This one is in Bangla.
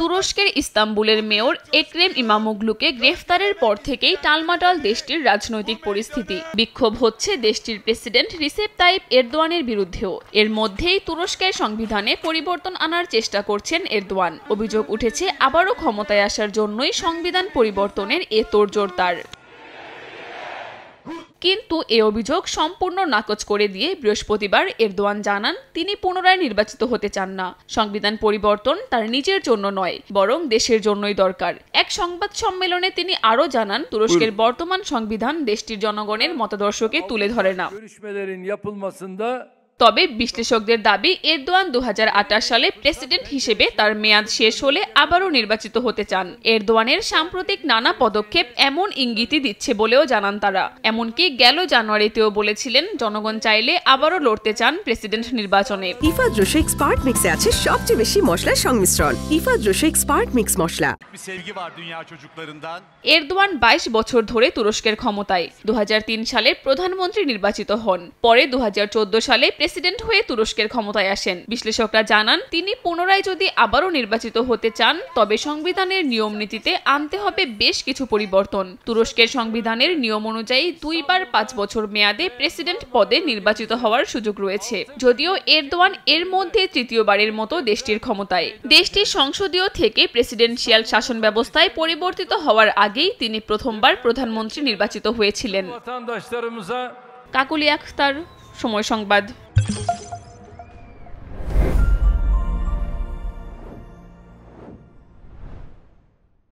তুরস্কের ইস্তাম্বুলের মেয়র এক্রেম ইমামোগ্লুকে গ্রেফতারের পর থেকেই টালমাটাল দেশটির রাজনৈতিক পরিস্থিতি। বিক্ষোভ হচ্ছে দেশটির প্রেসিডেন্ট রিসেপ তাইপ এরদোয়ানের বিরুদ্ধেও। এর মধ্যেই তুরস্কের সংবিধানে পরিবর্তন আনার চেষ্টা করছেন এরদোয়ান। অভিযোগ উঠেছে আবারও ক্ষমতায় আসার জন্যই সংবিধান পরিবর্তনের এ তোড়জোড় তার। কিন্তু এ অভিযোগ সম্পূর্ণ নাকচ করে দিয়ে বৃহস্পতিবার এরদোয়ান জানান তিনি পুনরায় নির্বাচিত হতে চান না। সংবিধান পরিবর্তন তার নিজের জন্য নয়, বরং দেশের জন্যই দরকার। এক সংবাদ সম্মেলনে তিনি আরও জানান তুরস্কের বর্তমান সংবিধান দেশটির জনগণের মতাদর্শকে তুলে ধরে না। তবে বিশ্লেষকদের দাবি এরদোয়ান 2028 সালে প্রেসিডেন্ট হিসেবে তার মেয়াদ শেষ হলে আবারও নির্বাচিত হতে চান। এরদোয়ানের সাম্প্রতিক নানা পদক্ষেপ এমন ইঙ্গিতই দিচ্ছে বলেও জানান তারা। এমনকি গেল জানুয়ারিতেও বলেছিলেন জনগণ চাইলে আবারও লড়তে চান প্রেসিডেন্ট নির্বাচনে। ইফাদ রোশো এক্সপার্ট মিক্সে আছে সবচেয়ে বেশি মশলার সংমিশ্রণ। ইফাদ রোশো এক্সপার্ট মিক্স মশলা। এরদোয়ান 22 বছর ধরে তুরস্কের ক্ষমতায়। 2003 সালে প্রধানমন্ত্রী নির্বাচিত হন। পরে 2014 সালে প্রেসিডেন্ট হয়ে তুরস্কের ক্ষমতায় আসেন। বিশ্লেষকরা জানান তিনি পুনরায় যদি আবারও নির্বাচিত হতে চান তবে সংবিধানের নিয়ম নীতিতে আনতে হবে বেশ কিছু পরিবর্তন। তুরস্কের সংবিধানের নিয়ম অনুযায়ী 2 বার 5 বছর মেয়াদে প্রেসিডেন্ট পদে নির্বাচিত হওয়ার সুযোগ রয়েছে। যদিও এরদোয়ান এর মধ্যে তৃতীয়বারের মতো দেশটির ক্ষমতায়। দেশটির সংসদীয় থেকে প্রেসিডেন্সিয়াল শাসন ব্যবস্থায় পরিবর্তিত হওয়ার আগেই তিনি প্রথমবার প্রধানমন্ত্রী নির্বাচিত হয়েছিলেন। কাকুলি আখতার, সময় সংবাদ।